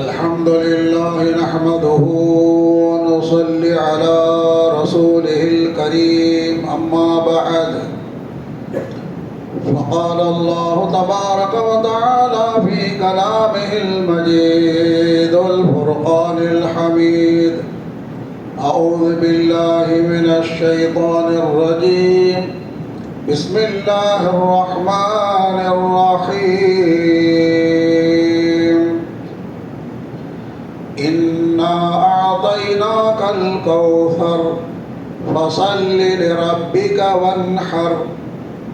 الحمد لله نحمده ونصلي على رسوله الكريم أما بعد فقال الله تبارك وتعالى في كلامه المجيد الفرقان الحميد أعوذ بالله من الشيطان الرجيم بسم الله الرحمن الرحيم إنا أعطيناك الكوثر فصل لربك وانحر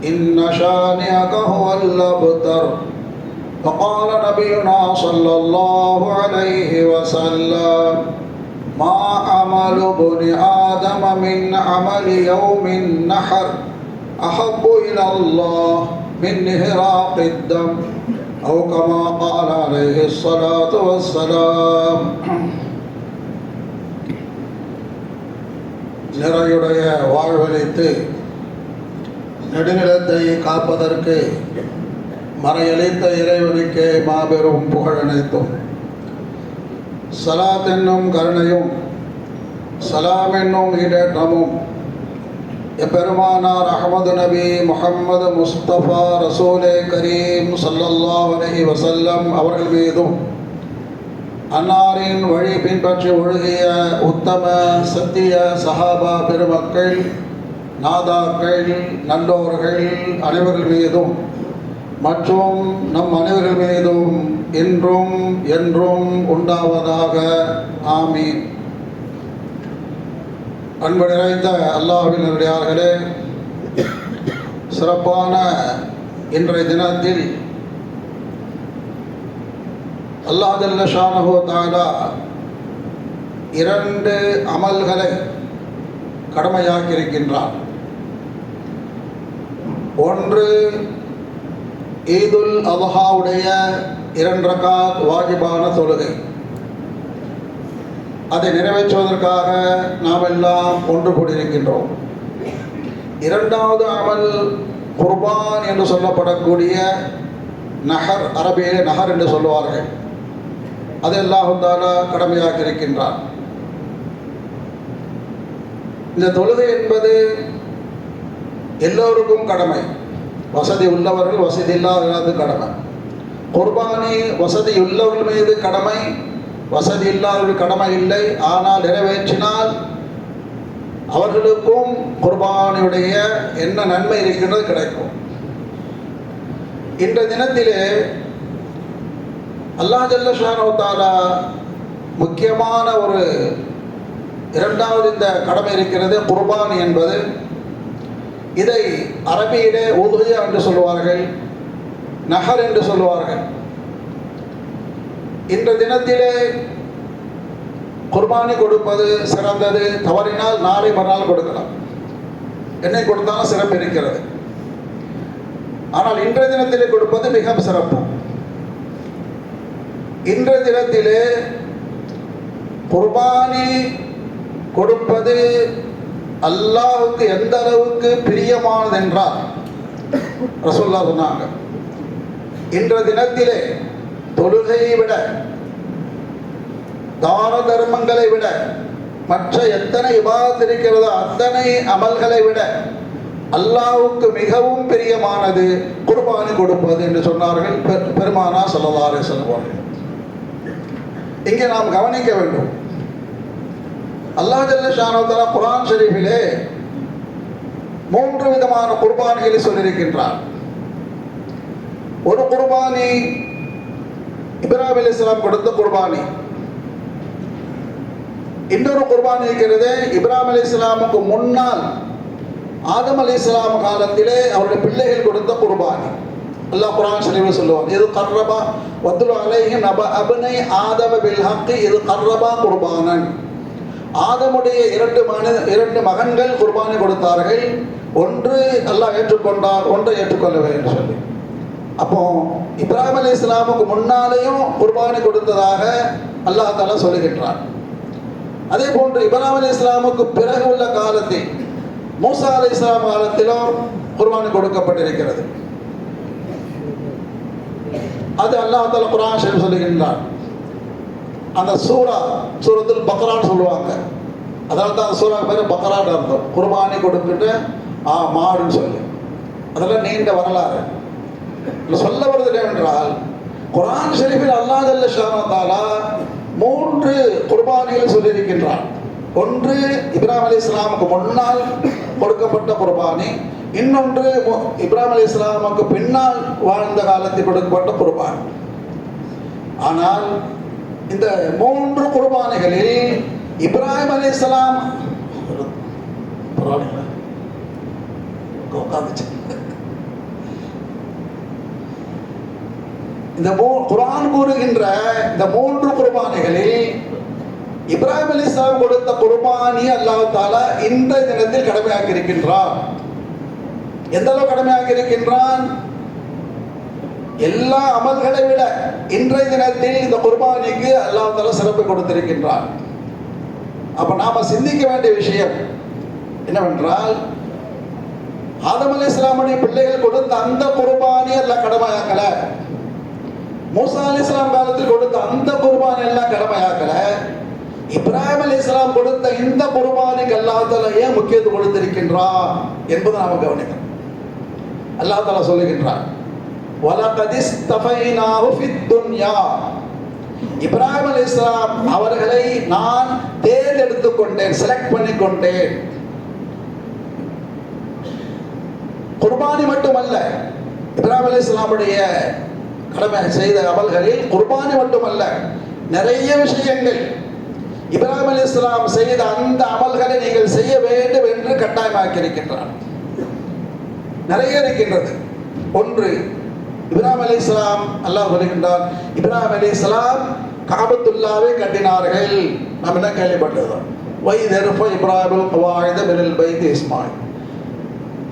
إن شانئك هو الأبتر فقال نبينا صلى الله عليه وسلم ما عمل ابن آدم من عمل يوم النحر أحب إلى الله من إهراق الدم أو كما قال عليه الصلاة والسلام. நிறையுடைய வாழ்வழித்து நெடுநிலத்தை காப்பதற்கு மறையளித்த இறைவனுக்கே மாபெரும் புகழ் அனைத்தும். சலாத் என்னும் கருணையும் சலாம் என்னும் ஈடேற்றமும் எம்பெருமானார் அஹ்மது நபி முஹம்மது முஸ்தபா ரசூலே கரீம் ஸல்லல்லாஹு அலைஹி வஸல்லம் அவர்கள் மீதும் அன்னாரின் வழி பின்பற்றி ஒழுகிய உத்தம சத்திய சஹாபா பெருமக்கள் நாதாக்கள் நல்லோர்கள் அனைவர்கள் மீதும் மற்றும் நம் அனைவர்கள் மீதும் இன்றும் என்றும் உண்டாவதாக ஆமீன். அன்பு நிறைந்த அல்லாஹ்வின் நல்லடியார்களே, சிறப்பான இன்றைய தினத்தில் அல்லாஹ் ஜல்ல ஷானஹு தஆலா இரண்டு அமல்களை கடமையாக்கியிருக்கின்றார். ஒன்று ஈதுல் அத்ஹாவுடைய 2 ரகாத் வாஜிபான தொழுகை. அதை நிறைவேற்றுவதற்காக நாம் எல்லாம் ஒன்று கூடியிருக்கின்றோம். இரண்டாவது அமல் குர்பான் என்று சொல்லப்படக்கூடிய நஹர், அரபியிலே நஹர் என்று சொல்லுவார்கள். அதை அல்லாஹ் தஆலா கடமையாக்கி இருக்கின்றார். இந்த தொழுகை என்பது எல்லோருக்கும் கடமை. வசதி உள்ளவர்கள், வசதி இல்லாதவர்களுக்கு கடமை. குர்பானி வசதி உள்ளவர்கள் மீது கடமை, வசதி இல்லாதவர்கள் கடமை இல்லை. ஆனால் நிறைவேற்றினால் அவர்களுக்கும் குர்பானியுடைய என்ன நன்மை இருக்கின்றது கிடைக்கும். இன்றைய தினத்திலே அல்லாஹ் ஜல்ல ஷானஹு தஆலா முக்கியமான ஒரு இரண்டாவது இந்த கடமை இருக்கிறது, குர்பானி என்பது. இதை அரபியிலே உதுஹியா என்று சொல்லுவார்கள், நஹர் என்று சொல்லுவார்கள். இன்ற தினத்திலே குர்பானி கொடுப்பது சிறந்தது. தவறினால் நாளை மறுநாள் கொடுக்கலாம், என்னை கொடுத்தாலும் சிறப்பு இருக்கிறது. ஆனால் இன்றைய தினத்திலே கொடுப்பது மிக சிறப்பு. இன்றைய தினத்திலே குர்பானி கொடுப்பது அல்லாஹ்வுக்கு எந்த அளவுக்கு பிரியமானது என்றால் ரசூலுல்லாஹ் சொன்னாங்க, இன்றைய தினத்திலே தொழுகையை விட, தான தர்மங்களை விட, மற்ற எத்தனை இபாதத் இருக்கிறதோ அத்தனை அமல்களை விட அல்லாஹ்வுக்கு மிகவும் பிரியமானது குர்பானி கொடுப்பது என்று சொன்னார்கள் பெருமானார் ஸல்லல்லாஹு அலைஹி வஸல்லம். இங்கே நாம் கவனிக்க வேண்டும், அல்லாஹ் ஜல்ல ஷானஹு தஆலா குர்ஆன் ஷரீஃபிலே 3 விதமான குர்பானிகளை சொல்லியிருக்கின்றார். ஒரு குர்பானி இப்ராஹிம் அலைஹிஸ்ஸலாம் கொடுத்த குர்பானி. இன்னொரு குர்பானி இருக்கிறது இப்ராஹிம் அலைஹிஸ்ஸலாமுக்கு முன்னால் ஆதம் அலைஹிஸ்ஸலாம் காலத்திலே அவருடைய பிள்ளைகள் கொடுத்த குர்பானி. அல்லாஹ் குர்ஆன் ஷரீஃபில் சொல்லுவார், இது கர்ரபா வத்லு அலைஹிம் நப அப்னை ஆதம பில் ஹக்கி இது கர்ரபா குர்பானன். ஆதமுடைய 2 மகன்கள் குர்பானி கொடுத்தார்கள். ஒன்று அல்லாஹ் ஏற்றுக்கொண்டார், ஒன்றை ஏற்றுக்கொள்ளவில்லை என்று சொல்லி. அப்போ இப்ராஹிம் அலைஹிஸ்ஸலாமுக்கு முன்னாலேயும் குர்பானி கொடுத்ததாக அல்லாஹ் தஆலா சொல்லுகின்றார். அதே போன்று இப்ராஹிம் அலைஹிஸ்ஸலாமுக்கு பிறகு உள்ள காலத்தில் மூசா அலைஹிஸ்ஸலாம் காலத்திலும் குர்பானி கொடுக்கப்பட்டிருக்கிறது. அது அல்லாஹ் தஆலா குர்ஆன் ஷரீஃப் சொல்லுகின்றான். அந்த சூரத்துல் பக்ரான்னு சொல்லுவாங்க. அதனால தான் அந்த சூறா பேர் பக்ரான்னு அர்த்தம். குர்பானி கொடுத்துட்டு மாடுன்னு சொல்லி அதெல்லாம் நீண்ட வரலாறு. சொல்ல வருது என்னவென்றால், குர்ஆன் ஷரீஃபில் அல்லாஹ் ஜல்ல ஷானஹு வ தஆலா 3 குர்பானிகள் சொல்லியிருக்கின்றான். ஒன்று இப்ராஹிம் அலைஹிஸ்ஸலாமுக்கு முன்னால் கொடுக்கப்பட்ட குர்பானி, இன்னொன்று இப்ராஹிம் அலைஹிஸ்ஸலாமுக்கு பின்னால் வாழ்ந்த காலத்தில் கொடுக்கப்பட்ட குர்பானி. ஆனால் இந்த 3 குர்பானிகளில் இப்ராஹிம் அலைஹிஸ்ஸலாம் இந்த குர்ஆன் கூறுகின்ற இந்த 3 குர்பானிகளில் இப்ராஹிம் அலைஹிஸ்ஸலாம் கொடுத்த குர்பானி அல்லாஹ் தஆலா இன்றைய தினத்தில் கடமையாக்கி இருக்கின்றான். எந்த அளவு கடமையாக்கி இருக்கின்றான்? எல்லா அமல்களை விட இன்றைய தினத்தில் இந்த குர்பானிக்கு அல்லாஹ் தஆலா சிறப்பு கொடுத்திருக்கின்றான். அப்ப நாம சிந்திக்க வேண்டிய விஷயம் என்னவென்றால், ஆதம் அலைஹிஸ்ஸலாமுடைய பிள்ளைகள் கொடுத்த அந்த குர்பானி அல்லாஹ் கடமையாக்கல. மூசா அலைஹிஸ்ஸலாம் காலத்தில் கொடுத்த அந்த குர்பானி எல்லாம் கடமையாக்கல. இப்ராஹிம் அலைஹிஸ்ஸலாம் கொடுத்த இந்த குர்பானிக்கு அல்லாஹ் தஆலா ஏன் முக்கியத்துவம் கொடுத்திருக்கின்றான் என்பதை நாம் கவனிக்கணும். அல்லாஹ் தஆலா சொல்லுகின்றான், வலகத் இஸ்தஃபைனாஹு ஃபித் துன்யா. இப்ராஹிம் அலைஹிஸ்ஸலாம் அவர்களை நான் தேர்ந்தெடுத்துக் கொண்டேன், செலக்ட் பண்ணி கொண்டேன். குர்பானி மட்டுமல்ல, இப்ராஹிம் அலைஹிஸ்ஸலாமுடைய கடமை செய்த அமல்களில் குர்பானி மட்டுமல்ல, நிறைய விஷயங்கள் இப்ராஹிம் அலைஹிஸ்ஸலாம் செய்த அந்த அமல்களை நீங்கள் செய்ய வேண்டும் என்று கட்டாயமாக்கி இருக்கின்றார். நிறைய இருக்கின்றது. ஒன்று, இப்ராஹிம் அலைஹிஸ்ஸலாம் அல்லாஹ் சொல்கின்றார், இப்ராஹிம் அலைஹிஸ்ஸலாம் காபத்துல்லாவை கட்டினார்கள். நாம் என்ன கேள்விப்பட்டது? வைதர்ஃப இப்ராஹிமுல் கவாயித மினல் பைத் இஸ்மாயில்.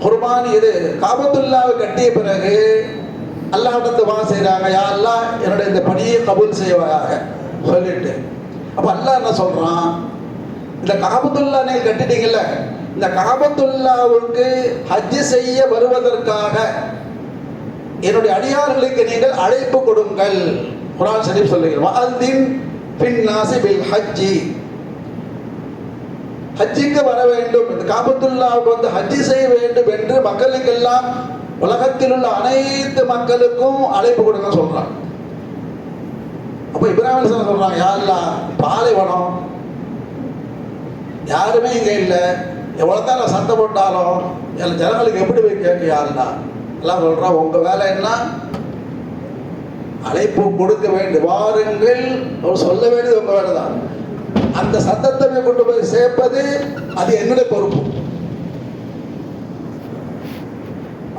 குர்பானி இது காபத்துல்லாவை கட்டிய பிறகு அல்லாஹ்விடத்து வா செய்றாங்க, யா அல்லாஹ் என்னுடைய இந்த பணியை கபூல் செய்வாயாக சொல்லிட்டு. அப்ப அல்லாஹ் என்ன சொல்றான், இந்த காபத்துல்லா நீங்க கட்டிட்டீங்கல்ல, இந்த காபத்துல்லாவுக்கு ஹஜ் செய்ய வருவதற்காக என்னுடைய அடியார்களுக்கு நீங்கள் அழைப்பு கொடுங்கள். குர்ஆன் ஷரீஃப் சொல்லுகிறது, வஅதின் ஃபின்னாஸி பில் ஹஜ்ஜி. ஹஜ்ஜுக்கு வர வேண்டும், இந்த காபத்துல்லாவுக்கு வந்து ஹஜ் செய்ய வேண்டும் என்று மக்களுக்கெல்லாம், உலகத்தில் உள்ள அனைத்து மக்களுக்கும் அழைப்பு கொடுங்க சொல்றாங்க. அப்ப இப்ராஹிம் அலைஹிஸ்ஸலாம் சொல்றாங்க, யா அல்லாஹ் பாலைவனம், யாருமே இங்க இல்லை, எவ்வளவுதான் நான் சண்டை போட்டாலும் ஜனங்களுக்கு எப்படி போய் கேட்க? யா அல்லாஹ் எல்லாம் சொல்றான், உங்க வேலை என்ன? அழைப்பு கொடுக்க வேண்டும், வாருங்கள் அவர் சொல்ல வேண்டியது உங்க வேலை தான். அந்த சத்தத்தை கொண்டு போய் சேர்ப்பது அது என்னுடைய பொறுப்பு.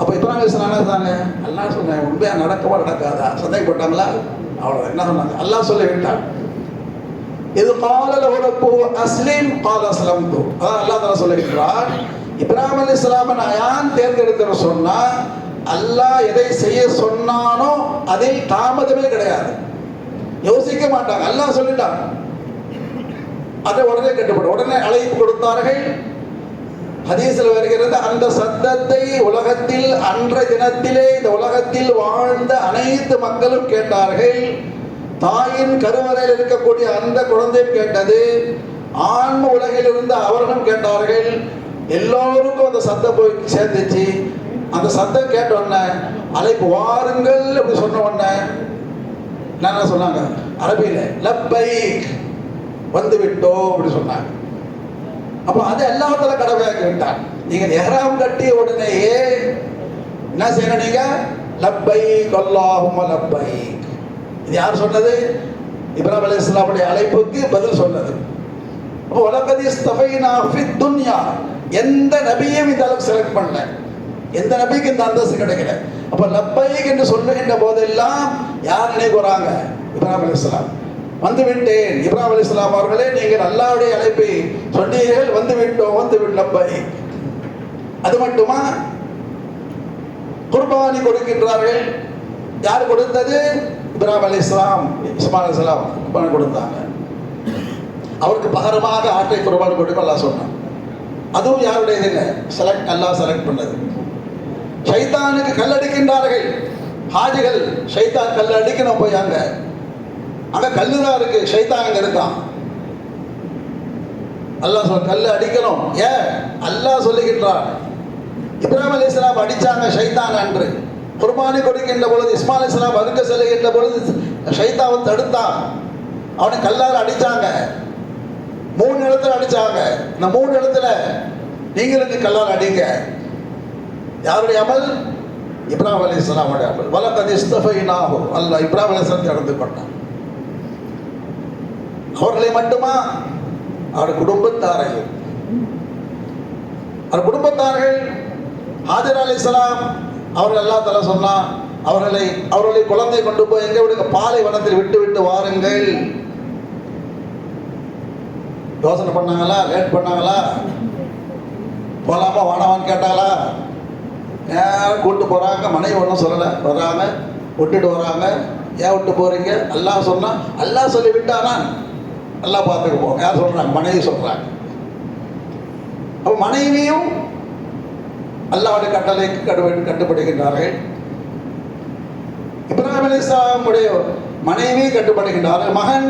அப்ப இப்ராஹிம் அலைஹிஸ்ஸலாம் என்ன சொன்னாங்க? அல்லாஹ் சொன்னாங்க, உண்மையா நடக்கவா நடக்காதா? சந்தேகப்பட்டாங்களா? அவ்வளவு என்ன சொன்னாங்க? அல்லாஹ் சொல்லி விட்டான், இது கால லஹு ரப்புஹு அஸ்லிம் கால அஸ்லம்து. அதான் அல்லாஹ் தஆலா சொல்லுகிறார், இப்ராஹிம் அலைஹிஸ்ஸலாமை நான் ஏன் தேர்ந்தெடுத்தேன்னு சொன்னா, அல்லாஹ் எதை செய்ய சொன்னானோ அதில் தாமதமே கிடையாது, யோசிக்க மாட்டாங்க. அல்லாஹ் சொல்லிட்டான், அதை உடனே கட்டுப்படும், உடனே அழைப்பு கொடுத்தார்கள். ஹதீஸில் வருகிறது, அந்த சத்தத்தை உலகத்தில் அன்றைய தினத்திலே இந்த உலகத்தில் வாழ்ந்த அனைத்து மக்களும் கேட்டார்கள். தாயின் கருவறையில் இருக்கக்கூடிய அந்த குழந்தையும் கேட்டது, ஆன்ம உலகில் இருந்த அவர்களும் கேட்டார்கள். எல்லோருக்கும் அந்த சத்தம் போய் சேர்ந்துச்சு. அந்த சத்தம் கேட்ட உடனே அழைப்பு வாருங்கள் அப்படி சொன்ன உடனே என்ன சொன்னாங்க? அரபியில லப்பைக், வந்து விட்டோம் அப்படி சொன்னாங்க. அப்போ அது எல்லாத்துல கடமையாக்கி விட்டான். நீங்க இஹ்ராம் கட்டிய உடனேயே என்ன செய்யணும்? நீங்க லப்பைக் அல்லாஹும்ம லப்பைக். இது யார் சொன்னது? இப்ராஹிம் அலைஹிஸ்ஸலாமுடைய அழைப்புக்கு பதில் சொன்னது. அப்போ வலகத் இஸ்தஃபைனா ஃபித் துன்யா. எந்த நபியும் இந்த அளவுக்கு செலக்ட் பண்ணல, எந்த நபிக்கு இந்த அந்தஸ்து கிடைக்கல. அப்ப லப்பைக் என்று சொல்லுகின்ற போதெல்லாம் யார் நினைவுறாங்க? இப்ராஹிம் அலைஹிஸ்ஸலாம். வந்து விட்டேன் இப்ராஹிம் அலைஹிஸ்ஸலாம் அவர்களே, நீங்கள் அல்லாஹ்வுடைய அழைப்பை சொன்னீர்கள், வந்து விட்டோம், வந்து விட்டு லப்பைக். அது மட்டுமா? குர்பானி கொடுக்கின்றார்கள். யார் கொடுத்தது? இப்ராஹிம் அலைஹிஸ்ஸலாம், இஸ்மாயில் அலைஹிஸ்ஸலாம் குர்பானி கொடுத்தாங்க. அவருக்கு பகரமாக ஆட்டை குர்பானி கொடுக்க அல்லாஹ் சொன்னான். அதுவும் யாருடைய இல்லை, அல்லாஹ் செலக்ட் பண்ணது. ஷைத்தானுக்கு கல்லடிக்கின்றார்கள். ஹாஜிகள் ஷைத்தான் கல் அடிக்கணும் போய் அங்க கல்லு தான் இருக்கு, ஷைத்தான் அங்க இருக்கான். அல்லாஹ் சொல்ல கல்லு அடிக்கணும். ஏன்? அல்லாஹ் சொல்லுகின்றான். இப்ராஹிம் அலைஹிஸ்ஸலாம் அடிச்சாங்க ஷைத்தான் அன்று. குர்பானி கொடுக்கின்ற பொழுது இஸ்மாயில் அலைஹிஸ்ஸலாம் அறுக்க செல்லுகின்ற பொழுது ஷைத்தாவை தடுத்தான். அவனை கல்லால் அடிச்சாங்க. 3 இடத்துல அடிச்சாங்க. இந்த 3 இடத்துல நீங்களுக்கு கல்லால் அடிங்க. யாருடைய அமல்? இப்ராஹிம் அலைஹிஸ்ஸலாமுடைய அமல். வலகத் இஸ்தஃபைனாஹு, அல்லாஹ் இப்ராஹிம் அலைஹிஸ்ஸலாம் நடந்து கொண்டான். அவர்களை மட்டுமா? அவர் குடும்பத்தாரையும். அவர் குடும்பத்தார்கள் ஹாஜர் அலைஹிஸ்ஸலாம் அவர்கள் அல்லாஹ் தஆலா சொன்னா அவர்களை குழந்தை கொண்டு போய் எங்க விடுங்க? பாலைவனத்தில் விட்டு வாருங்கள். யோசனை பண்ணாங்களா? லேட் பண்ணாங்களா? போலாமா வானவான்னு கேட்டாங்களா? நேரம் கூட்டு போறாங்க. மனைவி ஒன்றும் சொல்லலை. வர்றாங்க, விட்டுட்டு வராங்க. ஏன் விட்டு போறீங்க? அல்லாஹ் சொன்னா, அல்லாஹ் சொல்லி விட்டானா அல்லாஹ் பார்த்துக்க போங்க. யார் சொல்றாங்க? மனைவி சொல்றாங்க. அப்போ மனைவியும் அல்லாஹ்வுடைய கட்டளைக்கு கட்டுப்படுகின்றார்கள். இப்ராஹிம் அலைஹிஸ்ஸலாமுடைய மனைவி கட்டுப்படுகின்றார்கள். மகன்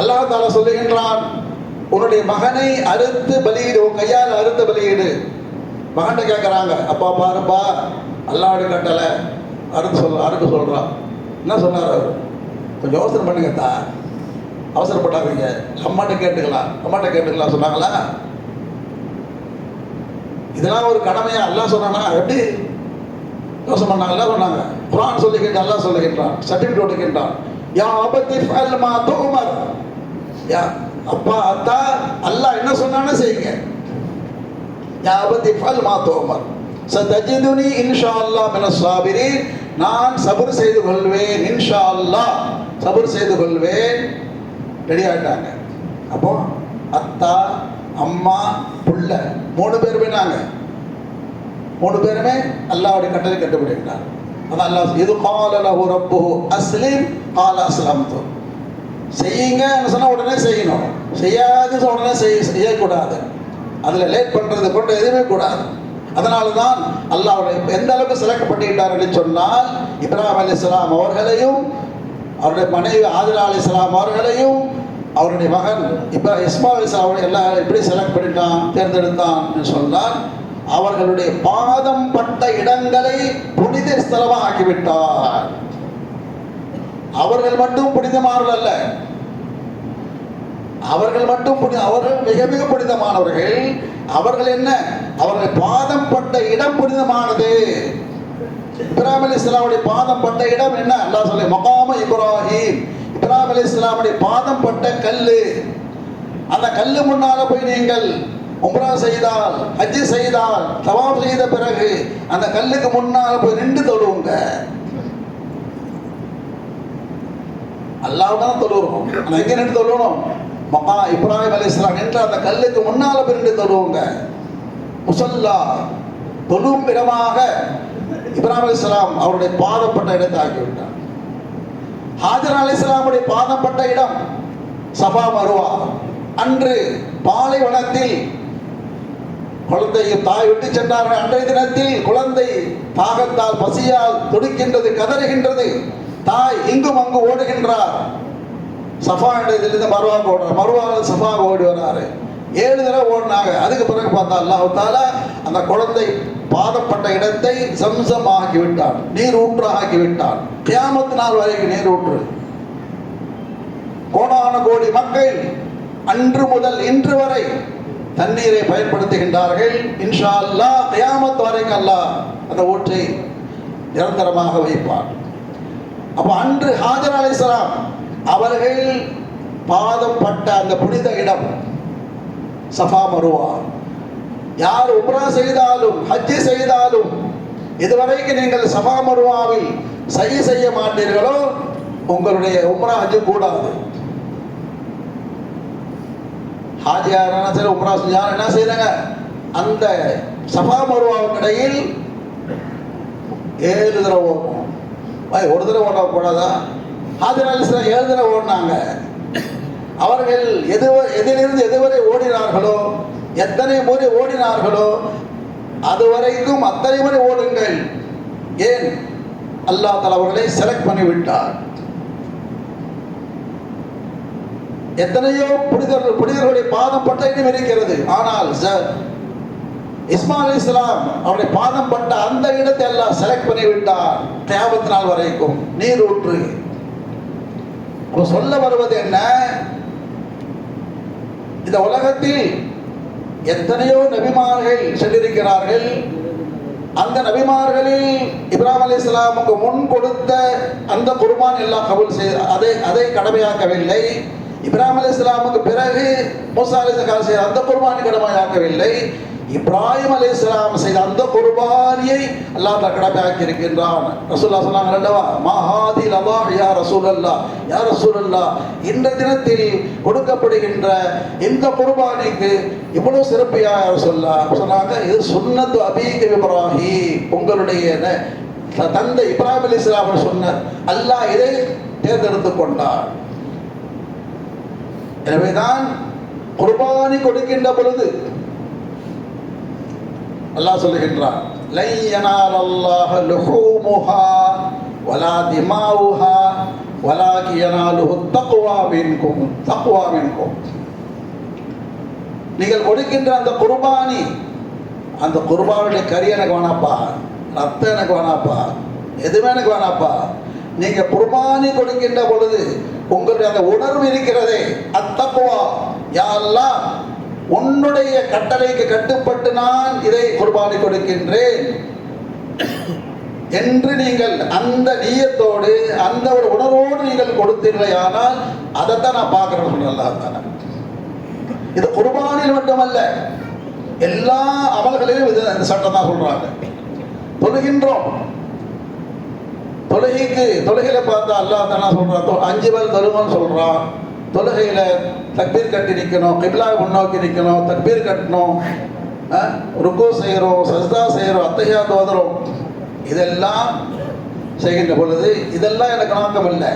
அல்லாஹ் தஆலா சொல்லுகின்றான், உன்னுடைய மகனை அறுத்து பலியிடு, உன் கையால் அறுத்து பலியிடு. மகன்கிட்ட கேட்குறாங்க, அப்பா பாருப்பா அல்லாஹ்வுடைய கட்டளை அறுக்க சொல்கிறான். என்ன சொன்னார் அவர்? கொஞ்சம் யோசனை பண்ணுங்க தான், அவசரப்படாதீங்க, அம்மாட்ட கேட்டுக்கலாம் சொன்னாங்களா? இதெல்லாம் ஒரு கடமையா? அல்லாஹ் சொன்னானா? எப்படி யோசனை பண்ணாங்க? சொன்னாங்க. குர்ஆன் சொல்லுகின்ற அல்லாஹ் சொல்லுகின்றான், சர்டிஃபிகேட் கொடுக்கின்றான். யா அபதி ஃபஅல் மா துமர். யா அப்பா அத்தா, அல்லாஹ் என்ன சொன்னானே செய்யுங்க. யா அபதி ஃபஅல் மா துமர் சதஜிதுனி இன்ஷா அல்லாஹ் மினஸ் சாபிரீன். நான் சபர் செய்து கொள்வேன், இன்ஷா அல்லாஹ் சபர் செய்து கொள்வேன். ரெடி ஆகிட்டாங்க. அப்போ அத்தா, அம்மா, புள்ள 3 பேருமே 3 பேருமே அல்லாஹ்வுடைய கட்டளை கட்டுப்படுகிறார். அதான் அல்லாஹ் இது கால லஹு ரப்புஹு அஸ்லிம் கால அஸ்லம்து. செய்யுங்கன்னு சொன்னால் உடனே செய்யணும், செய்யாது உடனே செய்யக்கூடாது. அதில் லேட் பண்ணுறது கொண்டு எதுவுமே கூடாது. அதனால தான் அல்லாஹ்வுடைய எந்த அளவுக்கு செலக்ட் பண்ணிட்டார்னு சொன்னால், இப்ராஹிம் அலைஹிஸ்ஸலாம் அவர்களையும் அவருடைய மனைவி ஹாஜரா அலைஹிஸ்ஸலாம் அவர்களையும் அவருடைய மகன் இஸ்மாயில் அலைஹிஸ்ஸலாம் எல்லாம் எப்படி செலக்ட் பண்ணிட்டான், தேர்ந்தெடுத்தான் சொன்னால், அவர்களுடைய பாதம் பட்ட இடங்களை புனித ஸ்தலமாக ஆக்கிவிட்டார். அவர்கள் மட்டும் புனிதமானவர்கள் அல்ல, அவர்கள் மிக மிக புனிதமானவர்கள். அவர்கள் என்ன? அவர்கள் பாதம் பட்ட இடம் புனிதமானது. இப்ராஹிம் அலைஹிஸ்ஸலாமுடைய பாதம் பட்ட இடம் என்ன? அல்லாஹ் சொல்லி மகாம இப்ராஹிம். இப்ராஹிம் அலைஹிஸ்ஸலாமுடைய பாதம் பட்ட கல்லு. அந்த கல்லு முன்னால போய் நீங்கள் உம்ரா செய்தால், ஹஜ் செய்தால், தவாப் செய்த பிறகு அந்த கல்லுக்கு முன்னால் போய் நின்று தொழுவுங்க. அல்லாஹ் தான் தொழுவோம். ஆனால் எங்கே நின்று தொழுவணும்? இப்ராஹிம் அலைஹிஸ்ஸலாம் நின்று அந்த கல்லுக்கு முன்னால் போய் நின்று தொழுவுங்க. முசல்லா, தொழும் இடமாக இப்ராஹிம் அலைஹிஸ்ஸலாம் அவருடைய பாதப்பட்ட இடத்தை ஆக்கிவிட்டார். ஹாஜர் அலைஹிஸ்ஸலாமுடைய பாதப்பட்ட இடம் சஃபா மருவா. அன்று பாலைவனத்தில் குழந்தையை தாய் விட்டு சென்றார்கள். அன்றைய தினத்தில் குழந்தை தாகத்தால் பசியால் துடிக்கின்றது, கதறுகின்றது. தாய் இங்கும் அங்கு ஓடுகின்றார். சஃபா இடத்திலிருந்து மருவாக ஓடுறார், மருவாவில் சஃபாக ஓடி வராரு. 7 தடவை ஓடினாங்க. அதுக்கு பிறகு பார்த்தா அல்லாஹ் தஆலா அந்த குழந்தை பாதப்பட்ட இடத்தை சம்சம் ஆக்கி விட்டான், நீர் ஊற்று ஆக்கி விட்டான். கியாமத் நாள் வரைக்கும் நீர் ஊற்று. கோடான கோடி மக்கள் அன்று முதல் இன்று வரை தண்ணீரை பயன்படுத்துகின்றார்கள். இன்ஷா அல்லாஹ் கியாமத் வரைக்கும் அல்லாஹ் அந்த ஊற்றை நிரந்தரமாக வைப்பார். அப்போ அன்று ஹாஜர் அலைஹிஸ்ஸலாம் அவர்கள் பாதம் பட்ட அந்த புனித இடம் சஃபா மருவா. யார் உம்ரா செய்தாலும் ஹஜ் செய்தாலும் இதுவரைக்கும் நீங்கள் சஃபா மருவாவில் செய்ய மாட்டீர்களோ உங்களுடைய உம்ரா ஹஜ் கூடாது. ஹாஜியாரான சரி உம்ரா செஞ்சாலும் என்ன செய்யறாங்க? அந்த சஃபா மருவாவுக்கு இடையில் 7 தடவை ஓடணும். ஒரு தடவை ஓட கூடாதா? ஹாஜர் அலைஹிஸ்ஸலாம் 7 தடவை ஓடினாங்க. அவர்கள் எதிலிருந்து எதுவரை ஓடினார்களோ, எத்தனை முறை ஓடினார்களோ அதுவரைக்கும் அத்தனை முறை ஓடுங்கள். ஏன்? அல்லாஹ் தஆலா அவர்களை செலக்ட் பண்ணி விட்டார். எத்தனையோ புனிதர்களுடைய பாதம் பட்ட இடம் இருக்கிறது. ஆனால் இஸ்மாயில் அலைஹிஸ்ஸலாம் அவருடைய பாதம் பட்ட அந்த இடத்தை எல்லாம் செலக்ட் பண்ணி விட்டார். கியாமத் நாள் வரைக்கும் நீர் ஊற்று. சொல்ல வருவது என்ன? இந்த உலகத்தில் எத்தனையோ நபிமார்கள் சென்றிருக்கிறார்கள். அந்த நபிமார்களில் இப்ராஹிம் அலைஹிஸ்ஸலாமுக்கு முன் கொடுத்த அந்த குர்பான் எல்லாம் கபூல் செய்து அதை கடமையாக்கவில்லை. இப்ராஹிம் அலைஹிஸ்ஸலாமுக்கு பிறகு மூசா அலைஹிஸ்ஸலாம் செய்த அந்த குர்பானை கடமையாக்கவில்லை. இப்ராஹிம் அலைஹிஸ்ஸலாம் செய்த அந்த குர்பானியை அல்லாஹ் கடமையாக்கி இருக்கின்றான். ரசூலுல்லாஹ் சொன்னாங்க அல்லவா, மஹாதி லல்லாஹ் யா ரசூலல்லாஹ், யா ரசூலல்லாஹ், இந்த தினத்தில் கொடுக்கப்படுகின்ற இந்த குர்பானிக்கு இவ்வளவு சிறப்பு யா ரசூலல்லாஹ் சொன்னாங்க. இது சுன்னத்து அபீக இப்ராஹிம், உங்களுடைய தந்தை இப்ராஹிம் அலைஹிஸ்ஸலாம் சொன்னார். அல்லாஹ் இதை தேர்ந்தெடுத்துக் கொண்டார். எனவேதான் குர்பானி கொடுக்கின்ற பொழுது அல்லாஹ் சொல்லுகின்றான், லை யனாலல்லாஹ லுஹூமுஹா வலா திமாவுஹா வலாகி யனாலுஹு தக்வா மின்கும். நீங்கள் கொடுக்கின்ற அந்த குர்பானி, அந்த குர்பானுடைய கறி எனக்கு வேணாப்பா, ரத்தம் எனக்கு வேணாப்பா, எதுவுமே எனக்கு வேணாப்பா. நீங்க குர்பானி கொடுக்கின்ற பொழுது உங்களுடைய அந்த உணர்வு இருக்கிறதே, அத்தக்வா, யா அல்லாஹ் உன்னுடைய கட்டளைக்கு கட்டுப்பட்டு நான் இதை குர்பானி கொடுக்கின்றேன் என்று நீங்கள் அந்த நியத்தோடு அந்த ஒரு உணர்வோடு நீங்கள் கொடுத்தீர்களானால் அதைத்தான் நான் பார்க்கிறேன். அல்லாஹ் தஆலா இது குர்பானில் மட்டுமல்ல, எல்லா அமல்களிலும் இந்த சட்டம் தான் சொல்றாங்க. தொழுகின்றோம், தொழுகையில பார்த்தா அல்லாஹ் தஆலா சொல்றான், 5 வேளை தொழுகன்னு சொல்றான். தொழுகையில தக்பீர் கட்டி நிற்கணும், கிப்லாவை முன்னோக்கி நிற்கணும், தக்பீர் கட்டணும், ருக்கு செய்கிறோம், சஜ்தா செய்கிறோம், அத்தஹியாத் ஓதுறோம். இதெல்லாம் செய்கின்ற பொழுது இதெல்லாம் எனக்கு நோக்கம் இல்லை.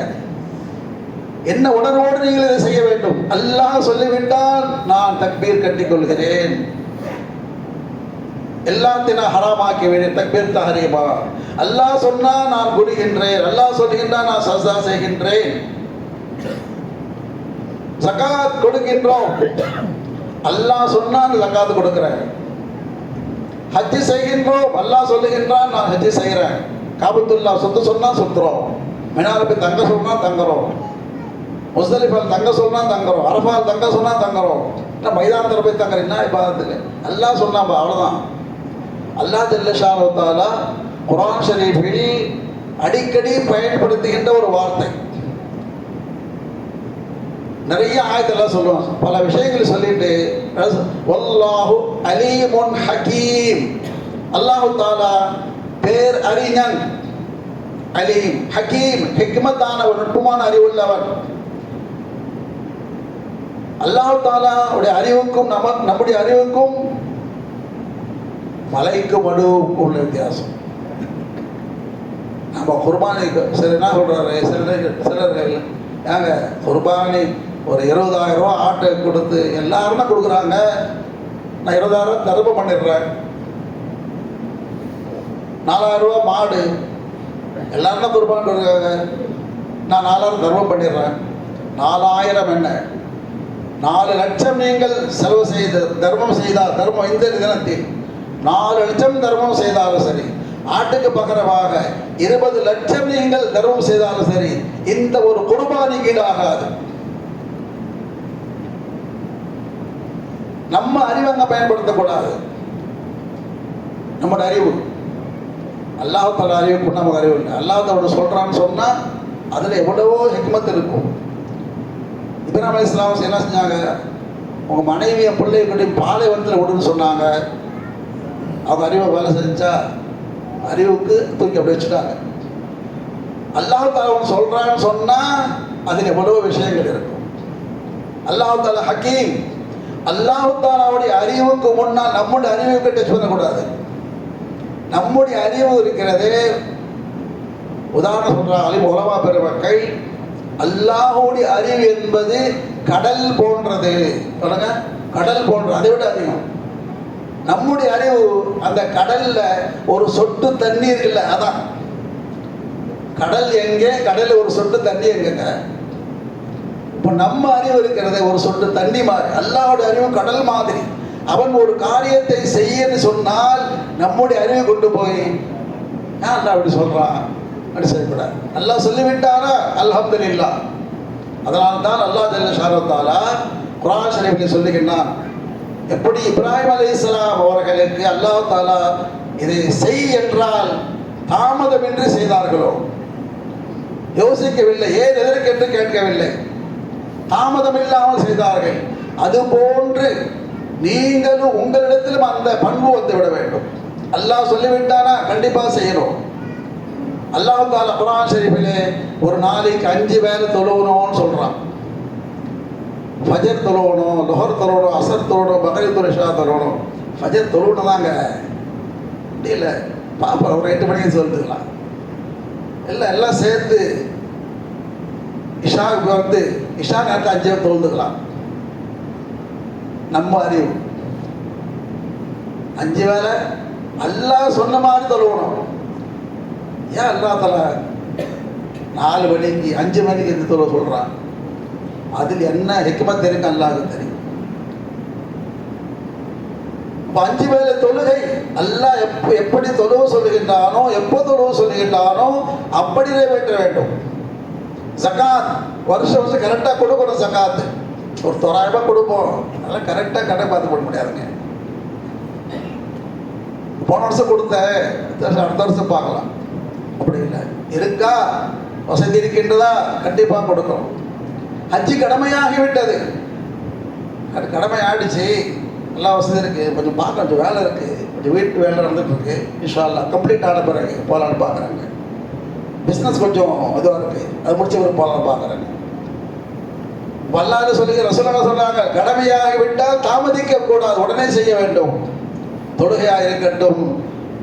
என்ன உணர்வோடு நீங்கள் இதை செய்ய வேண்டும். அல்லாஹ் சொல்லிவிட்டால் நான் தக்பீர் கட்டிக் கொள்கிறேன், எல்லாத்தையும் நான் ஹராமாக்கி விடுகிறேன், தக்பீர் தஹரீமா. அல்லாஹ் சொன்னா நான் குனிகின்றேன், அல்லாஹ் சொல்லுகின்றா நான் சஜ்தா செய்கின்றேன். ஜகாத் கொடுக்கின்றோம், அல்லாஹ் சொன்னா ஜகாத் கொடுக்கிறேன். ஹஜ் செய்கின்றோம், அல்லாஹ் சொல்லுகின்றான் நான் ஹஜ் செய்கிறேன். காபத்துல்லா சொத்து சொன்னா சுத்துறோம், மினால போய் தங்க சொன்னா தங்குறோம், முஸ்தலிஃபால் தங்க சொன்னா தங்குறோம், அரஃபால் தங்க சொன்னா தங்குறோம். மைதானத்தில் போய் தங்குறேன், என்ன இபாதத்துக்கு? அல்லாஹ் சொன்னா அவ்வளவுதான். அல்லாஹ் ஜல்ல ஷானஹு வ தஆலா குர்ஆன் ஷரீஃபில் அடிக்கடி பயன்படுத்துகின்ற ஒரு வார்த்தை. நிறைய ஆயத்தெல்லாம் சொல்லுவோம், பல விஷயங்கள் சொல்லிட்டு வல்லாஹு அலீமுன் ஹக்கீம், அல்லாஹ் தஆலா பேர் அறிஞன், அலீம், ஹக்கீம், ஹிக்மத்தானவன், நுட்பமான அறிவுள்ளவன். அல்லாஹ் தஆலா உடைய அறிவுக்கும் நம்முடைய அறிவுக்கும் மலைக்கும் மடுவுக்கும் உள்ள வித்தியாசம். நம்ம குர்பானி சில என்ன சொல்றாரு, சிலர்கள் ஏங்க குர்பானி ஒரு 20,000 ரூபா ஆட்டை கொடுத்து எல்லாருமே கொடுக்குறாங்க, நான் 20,000 தர்மம் பண்ணிடுறேன். 4,000 ரூபா மாடு எல்லாருமே குர்பான் கொடுக்குறாங்க, நான் 4,000 தர்மம் பண்ணிடுறேன். 4,000 என்ன, 4 லட்சம் நீங்கள் செலவு செய்து தர்மம் செய்தால், தர்மம் இந்த தினத்தில் 4 லட்சம் தர்மம் செய்தாலும் சரி, ஆட்டுக்கு பகரமாக 20 லட்சம் நீங்கள் தர்மம் செய்தாலும் சரி, இந்த ஒரு குர்பானிக்கு ஆகாது. நம்ம அறிவு அங்க பயன்படுத்தக்கூடாது. நம்முடைய அறிவு, அல்லாஹ் தஆலா அறிவுக்கு நமக்கு அறிவு இல்லை. அல்லாஹ் தஆலா சொல்றான்னு சொன்னா அதுல எவ்வளவோ ஹிக்மத் இருக்கும். இப்ராஹிம் அலைஹிஸ்ஸலாம் என்ன செஞ்சாங்க, உங்க மனைவியை பிள்ளைய பாலைவனத்தில் விடுன்னு சொன்னாங்க. அவங்க அறிவை வேலை செஞ்சா, அறிவுக்கு தூக்கி அப்படி வச்சுட்டாங்க. அல்லாஹ் தஆலா சொல்றான்னு சொன்னா அதில் எவ்வளவோ விஷயங்கள் இருக்கும். அல்லாஹ் தஆலா ஹக்கீம், அல்லாஹ் தஆலாவுடைய அறிவுக்கு முன்னால் நம்முடைய அறிவுக்கு டச் பண்ணக்கூடாது. நம்முடைய அறிவு இருக்கிறதே, உதாரணம் சொல்றாங்க அலிம் உலமா பெருமக்கள், அல்லாஹ்வுடைய அறிவு என்பது கடல் போன்றது. கடல் போன்றது, அதை விட அதிகம். நம்முடைய அறிவு அந்த கடல்ல ஒரு சொட்டு தண்ணீர் இல்லை. அதான் கடல் எங்கே, கடல்ல ஒரு சொட்டு தண்ணி எங்கங்க? இப்போ நம்ம அறிவு இருக்கிறத ஒரு சொட்டு தண்ணி மாதிரி, அல்லாஹ்வுடைய அறிவு கடல் மாதிரி. அவன் ஒரு காரியத்தை செய்யன்னு சொன்னால் நம்முடைய அறிவை கொண்டு போய் அல்லாஹ் அப்படி சொல்றான், அப்படி செய்யக்கூடாது. அல்லாஹ் சொல்லிவிட்டாரா அல்ஹம்துலில்லாஹ். அதனால தான் அல்லாஹ் ஜல்ல ஷானஹு வ தஆலா குர்ஆன் ஷரீஃபில் சொல்லுகிறான், எப்படி இப்ராஹிம் அலைஹிஸ்ஸலாம் அவர்களுக்கு அல்லாஹ் தஆலா இதை செய் என்றால் தாமதமின்றி செய்தார்களோ, யோசிக்கவில்லை, ஏன் எதற்கு என்று கேட்கவில்லை, தாமதம் இல்லாமல் செய்தார்கள். அதுபோன்று நீங்களும் உங்களிடத்திலும் அந்த பண்பு வந்து விட வேண்டும். அல்லாஹ் சொல்லிவிட்டானா கண்டிப்பாக செய்யணும். அல்லாஹ் தஆலா குர்ஆன் ஷரீஃபிலே ஒரு நாளைக்கு 5 வேளை தொழுவணும்னு சொல்றான். ஃபஜர் தொழுவணும், லுஹர் தொழுவணும், அசர் தொழுவணும், மக்ரிப் இஷா தொழுவணும். ஃபஜர் தொழுவணும் தாங்க, முடியல பாப்பா ஒரு 8 மணிக்கு சொல்லிட்டுக்கலாம். எல்லாம் சேர்த்து இஷாவுக்கு வந்து இஷா நேரத்தை 5 தொழுந்துக்கலாம். நம்ம அறிவு 5 வேளை அல்லாஹ் சொன்ன மாதிரி தொழுவணும். ஏன் அல்லாஹ் தஆலா 4 மணிக்கு 5 மணிக்கு எந்த தொழுவ சொல்றான்? அதில் என்ன ஹிக்மத் இருக்கு அல்லாஹ்வுக்கு தெரியும். 5 வேளை தொழுகை அல்லாஹ் எப்படி தொழுவ சொல்லுகின்றானோ, எப்போ தொழுவ சொல்லுகின்றானோ அப்படி நிறைவேற்ற வேண்டும். ஜகாத் வருஷம் வருஷம் கரெக்டாக கொடுக்கணும். ஜகாத்து ஒரு 900 ரூபாய் கொடுப்போம், அதெல்லாம் கரெக்டாக கடை பார்த்து போட முடியாதுங்க. போன வருஷம் கொடுத்தேன், அடுத்த வருஷம் பார்க்கலாம், அப்படி இல்லை. இருக்கா வசதி இருக்கின்றதா கண்டிப்பாக கொடுக்கணும். ஹஜ்ஜி கடமையாகிவிட்டது, அது கடமை ஆயிடுச்சு, எல்லா வசதி இருக்கு, கொஞ்சம் பார்க்க கொஞ்சம் வேலை இருக்கு, கொஞ்சம் வீட்டு வேலை நடந்துட்டு இருக்கு, இன்ஷா அல்லாஹ் கம்ப்ளீட் ஆன பிறகு போகலான்னு பார்க்குறாங்க. பிஸ்னஸ் கொஞ்சம் இதுவாக இருக்கு, அது முடிச்ச பிறகு போகலான்னு பார்க்குறாங்க. வல்லான்னு சொல்லி ரசூலுல்லாஹ் சொன்னாங்க, கடமையாகி விட்டால் தாமதிக்க கூடாது, உடனே செய்ய வேண்டும். தொழுகையாக இருக்கட்டும்,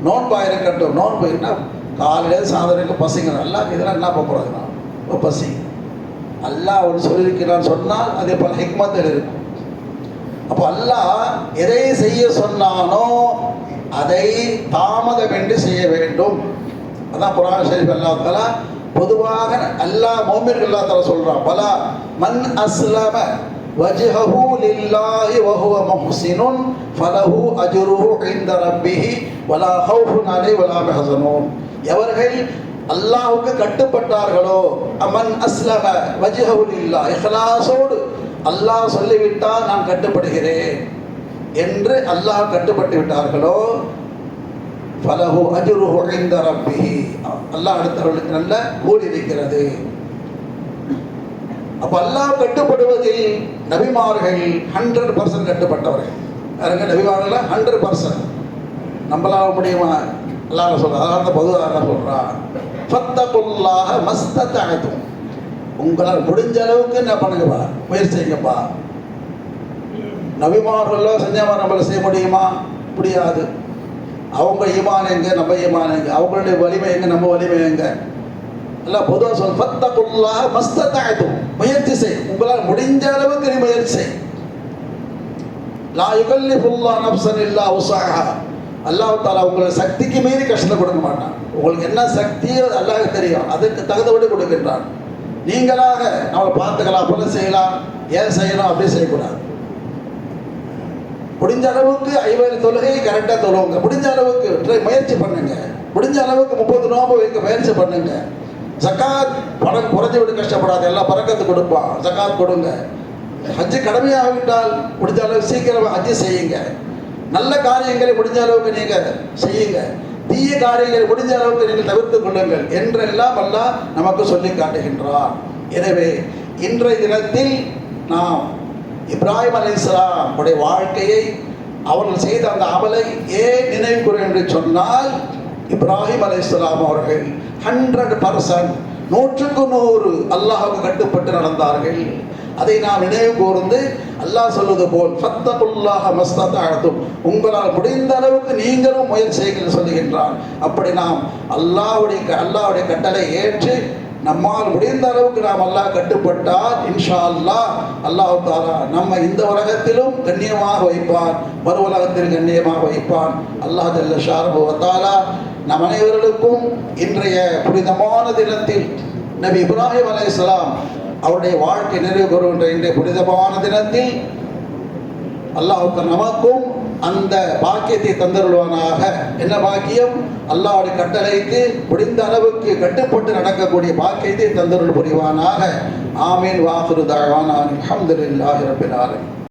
நோன்பாக இருக்கட்டும். நோன்பு என்ன காலையில் சாதனைக்கு பசிங்க அல்லாஹ் இதெல்லாம் என்ன போகிறாங்க, பசி அல்லாஹ் ஒரு சொல்லியிருக்கிறான்னு சொன்னால் அதே பல ஹிக்மத்தில் இருக்கும். அப்போ அல்லாஹ் எதை செய்ய சொன்னானோ அதை தாமதமின்றி செய்ய வேண்டும். அதான் குர்ஆன் ஷரீஃப் அல்லாஹ் தஆலா பொதுவாக அல்லாஹ் மோமின்கள் அல்லாஹ் தஆலா சொல்றான், பலா மன் அஸ்லம வஜ்ஹஹு லில்லாஹி வ ஹுவ முஹ்ஸினுன் ஃபலஹு அஜ்ருஹு இன்த ரப்பிஹி வலா ஹௌஃபுன் அலைஹி வலா யஹ்ஸனூன். எவர்கள் அல்லாஹ்வுக்கு கட்டுப்பட்டார்களோ, அமன் அஸ்லம வஜ்ஹஹு லில்லாஹ், இஹ்லாஸோடு அல்லாஹ் சொல்லிவிட்டால் நான் கட்டுப்படுகிறேன் என்று அல்லாஹ் கட்டுப்பட்டு விட்டார்களோ, ஃபலஹு அஜ்ருஹு இன்த ரப்பிஹி, அல்லாஹ் அடுத்தவர்களுக்கு நல்ல கூலி இருக்கிறது. அப்ப அல்லாஹ் கட்டுப்படுவதில் நபிமார்கள் 100% கட்டுப்பட்டவர்கள். யாருங்க நபிமார்கள் 100%. நம்மளால முடியுமா? அல்லாஹ் சொல்ற, அதான் பொதுவாக சொல்றான், ஃபத்தகுல்லாஹ மஸ்ததஅதும், உங்களால் முடிஞ்ச அளவுக்கு என்ன பண்ணுங்கப்பா, முயற்சி செய்யுங்கப்பா. நபிமார்களோ செஞ்சாமல் நம்மளை செய்ய முடியுமா? முடியாது. அவங்க ஈமான் எங்க, நம்ம ஈமான் எங்க, அவங்களுடைய வலிமை எங்க, நம்ம வலிமை எங்க? எல்லாம் பொதுவாக சொல்ல, ஃபத்தகுல்லாஹ மஸ்ததஅதும், முயற்சி செய், உங்களால் முடிஞ்ச அளவுக்கு நீ முயற்சி செய். லா யுகல்லிஃபுல்லாஹு நஃப்ஸன் இல்லா உஸஹா, அல்லாஹ் தஆலா உங்களை சக்திக்கு மீறி கஷ்டம் கொடுக்க மாட்டான். உங்களுக்கு என்ன சக்தியோ அல்லாஹ்வுக்கு தெரியும், அதுக்கு தகுந்தபடி கொடுக்கின்றான். நீங்களாக நம்மளை பார்த்துக்கலாம், அப்பெல்லாம் செய்யலாம், ஏன் செய்யணும் அப்படி செய்யக்கூடாது. முடிஞ்ச அளவுக்கு 5 வேளை தொழுகையை கரெக்டாக தொழுவுங்க. முடிஞ்ச அளவுக்கு முயற்சி பண்ணுங்க. முடிஞ்ச அளவுக்கு 30 நோன்பு வைக்க முயற்சி பண்ணுங்க. ஜகாத் பணம் குறைஞ்சி விட்டு கஷ்டப்படாது, எல்லாம் பறக்கத்து கொடுப்பான், ஜகாத் கொடுங்க. ஹஜ்ஜு கடமையாகிவிட்டால் முடிஞ்ச அளவுக்கு சீக்கிரமாக ஹஜ்ஜு செய்யுங்க. நல்ல காரியங்களை முடிஞ்ச அளவுக்கு நீங்கள் செய்யுங்க, தீய காரியங்களை முடிஞ்ச அளவுக்கு நீங்கள் தவிர்த்து கொள்ளுங்கள் என்றெல்லாம் அல்லாஹ் நமக்கு சொல்லி காட்டுகின்றார். எனவே இன்றைய தினத்தில் நாம் இப்ராஹிம் அலைஹிஸ்ஸலாம் உடைய வாழ்க்கையை, அவர்கள் செய்த அந்த அமலை ஏன் நினைவு கூறும் என்று சொன்னால், இப்ராஹிம் அலைஹிஸ்ஸலாம் அவர்கள் 100% 100க்கு 100 அல்லாஹ்வுக்கு கட்டுப்பட்டு நடந்தார்கள். அதை நாம் நினைவு கூர்ந்து அல்லாஹ் சொல்வது போல் ஃபத்தகுல்லாஹ மஸ்ததஅதும், உங்களால் முடிந்த அளவுக்கு நீங்களும் முயற்சி செய்யுங்கள் சொல்லுகின்றான். அப்படி நாம் அல்லாஹ்வுடைய கட்டளை ஏற்று நம்மால் முடிந்த அளவுக்கு நாம் அல்லாஹ் கட்டுப்பட்டால் இன்ஷா அல்லாஹ் அல்லாஹ் தாலா நம்ம இந்த உலகத்திலும் கண்ணியமாக வைப்பான், மறு உலகத்தில் கண்ணியமாக வைப்பான். அல்லாஹ் ஜல்ல ஷானஹு வ தஆலா நம் அனைவர்களுக்கும் இன்றைய புனிதமான தினத்தில் நபி இப்ராஹிம் அலைஹிஸ்ஸலாம் அவருடைய வாழ்க்கை நிறைவு பெறுகின்ற இன்றைய புனிதமான தினத்தில் அல்லாஹ் நமக்கும் அந்த பாக்கியத்தை தந்தருள்வானாக. என்ன பாக்கியம்? அல்லாஹ்வுடைய கட்டளைக்கு முடிந்த அளவுக்கு கட்டுப்பட்டு நடக்கக்கூடிய பாக்கியத்தை தந்தருள் புரிவானாக. ஆமீன். வாஹிரு தஅவானா அல்ஹம்துலில்லாஹி ரப்பில் ஆலமீன்.